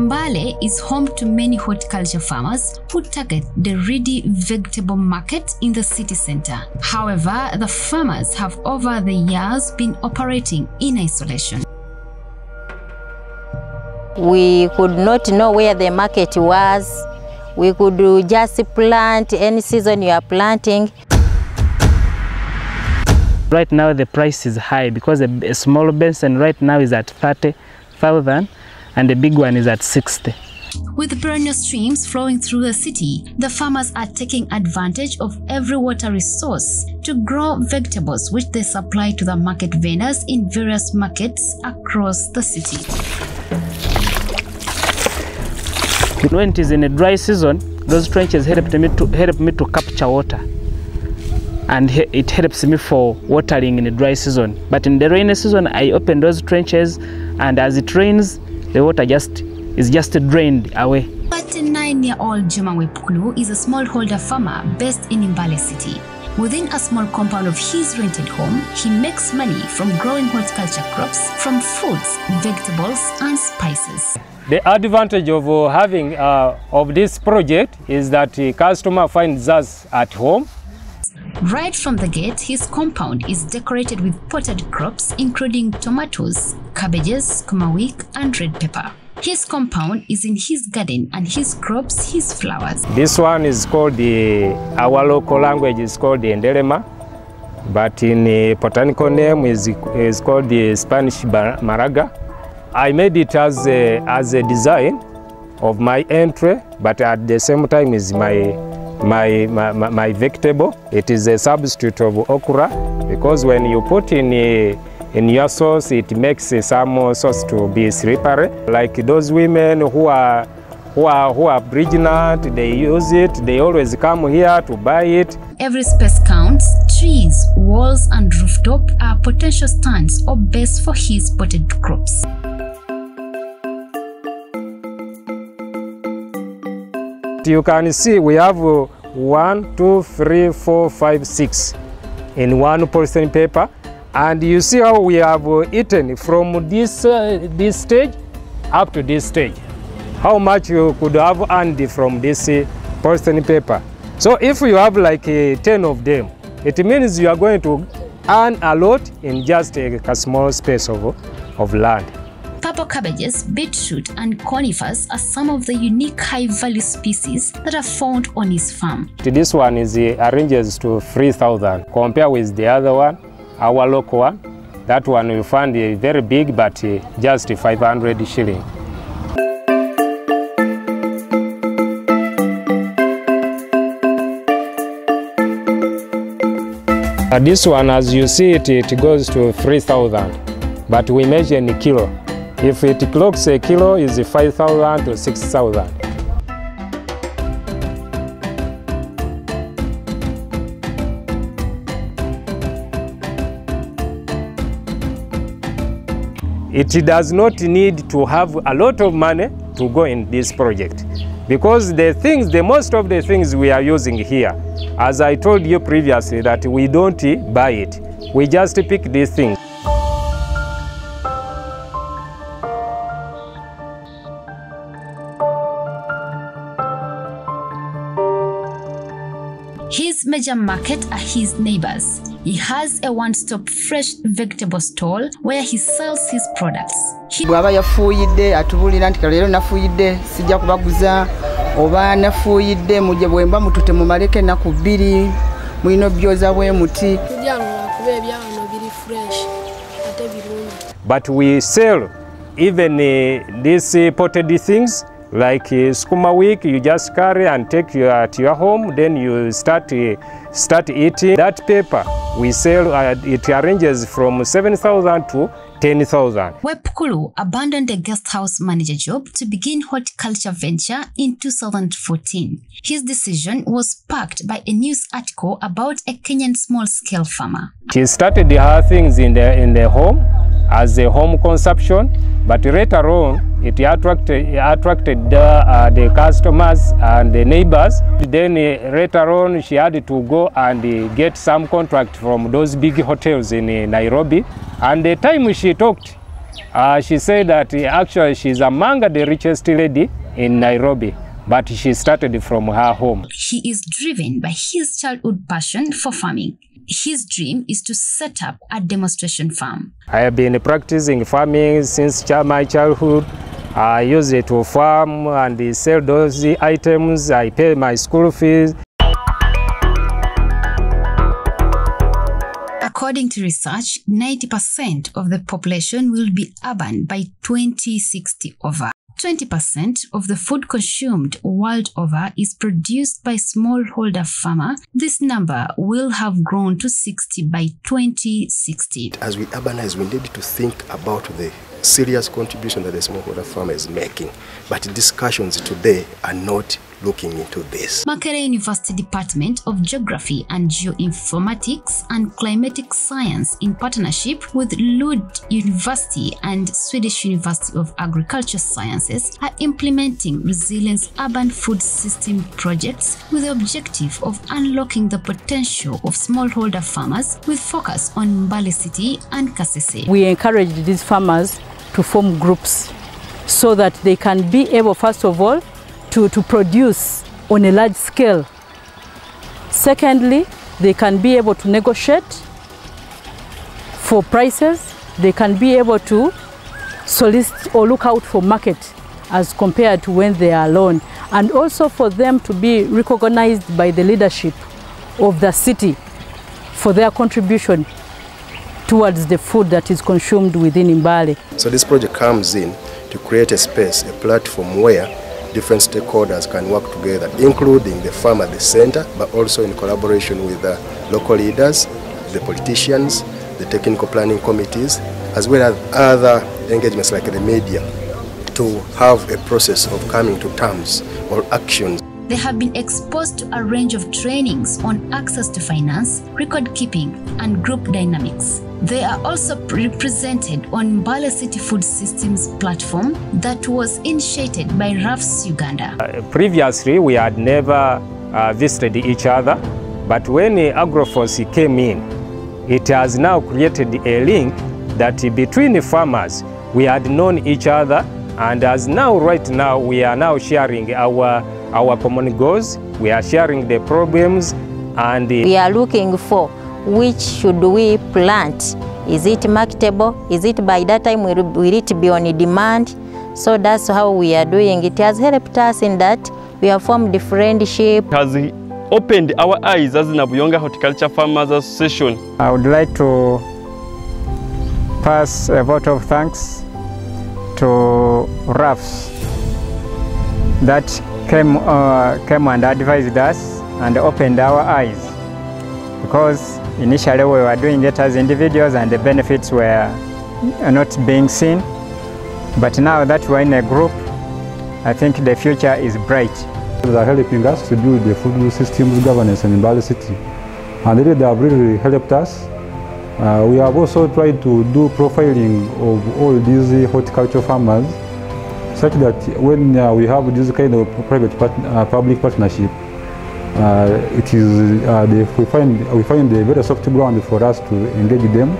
Mbale is home to many horticulture farmers who target the ready vegetable market in the city center. However, the farmers have over the years been operating in isolation. We could not know where the market was. We could just plant any season you are planting. Right now the price is high because a small basin right now is at 30,000 and the big one is at 60. With perennial streams flowing through the city, the farmers are taking advantage of every water resource to grow vegetables which they supply to the market vendors in various markets across the city. When it is in a dry season, those trenches help me to capture water, and it helps me for watering in the dry season. But in the rainy season, I open those trenches, and as it rains, the water is just drained away. 39-year-old Juma Wepukulu is a smallholder farmer based in Mbale City. Within a small compound of his rented home, he makes money from growing horticulture crops from fruits, vegetables, and spices. The advantage of having of this project is that the customer finds us at home. Right from the gate, his compound is decorated with potted crops including tomatoes, cabbages, kumawik, and red pepper. His compound is in his garden and his crops his flowers. This one is called our local language is called the Ndelema, but in the botanical name is called the Spanish Maraga. I made it as a design of my entry, but at the same time is my vegetable. It is a substitute of okra because when you put in your sauce, it makes some sauce to be slippery. Like those women who are pregnant, they use it. They always come here to buy it. Every space counts. Trees, walls, and rooftop are potential stands or base for his potted crops. You can see we have 1, 2, 3, 4, 5, 6 in one porcelain paper, and you see how we have eaten from this stage up to this stage. How much you could have earned from this porcelain paper. So if you have like 10 of them, it means you are going to earn a lot in just a small space of land. Purple cabbages, beetroot, and conifers are some of the unique high-value species that are found on his farm. This one is ranges to 3,000. Compare with the other one, our local one. That one we find very big, but just 500 shilling. This one, as you see it goes to 3,000, but we measure in kilo. If it clocks a kilo, is 5,000 to 6,000. It does not need to have a lot of money to go in this project, because most of the things we are using here, as I told you previously, that we don't buy it. We just pick these things. His major market are his neighbors. He has a one-stop fresh vegetable stall where he sells his products. Bwaba yafuuyidde atubulira nti kaleero nafuuyidde sijja kubaguza oba nafuuyidde mujje bwemba mutute mu maleke ennaku 2 mulina byoza bwe muti. But we sell even these potted things. Like skuma week, you just carry and take to your home, then you start eating. That paper we sell, it ranges from 7,000 to 10,000. Wepukulu abandoned the guest house manager job to begin horticulture venture in 2014. His decision was sparked by a news article about a Kenyan small-scale farmer. She started her things in the home as a home consumption, but later on it attracted the customers and the neighbors. Then later on she had to go and get some contract from those big hotels in Nairobi. And the time she talked, She said that actually she's among the richest lady in Nairobi, but she started from her home. He is driven by his childhood passion for farming. His dream is to set up a demonstration farm. I have been practicing farming since my childhood. I use it to farm and sell those items. I pay my school fees. According to research, 90% of the population will be urban by 2060 over. 20% of the food consumed world over is produced by smallholder farmer. This number will have grown to 60 by 2060. As we urbanize, we need to think about the serious contribution that the smallholder farmer is making. But discussions today are not looking into this. Makerere University Department of Geography and Geoinformatics and Climatic Science, in partnership with Lund University and Swedish University of Agriculture Sciences, are implementing resilience urban food system projects with the objective of unlocking the potential of smallholder farmers with focus on Mbale City and Kasese. We encourage these farmers to form groups so that they can be able, first of all, to produce on a large scale. Secondly, they can be able to negotiate for prices. They can be able to solicit or look out for market as compared to when they are alone. And also for them to be recognized by the leadership of the city for their contribution towards the food that is consumed within Mbale. So this project comes in to create a space, a platform where different stakeholders can work together, including the farm at the center, but also in collaboration with the local leaders, the politicians, the technical planning committees, as well as other engagements like the media, to have a process of coming to terms or actions. They have been exposed to a range of trainings on access to finance, record keeping, and group dynamics. They are also represented on Mbale City Food Systems platform that was initiated by RUFS Uganda. Previously, we had never visited each other, but when AgroForce came in, it has now created a link that between the farmers, we had known each other, and as now, right now, we are now sharing our common goals, we are sharing the problems, and we are looking for which should we plant. Is it marketable? Is it by that time will it be on demand? So that's how we are doing. It has helped us in that we have formed a friendship. It has opened our eyes as Nabuyonga Horticulture Farmers Association. I would like to pass a vote of thanks to RUFS that came and advised us and opened our eyes, because initially we were doing it as individuals and the benefits were not being seen, but now that we're in a group, I think the future is bright. They are helping us to build the food systems governance in Mbale City, and they have really helped us. We have also tried to do profiling of all these horticulture farmers, such that when we have this kind of public partnership, we find a very soft ground for us to engage them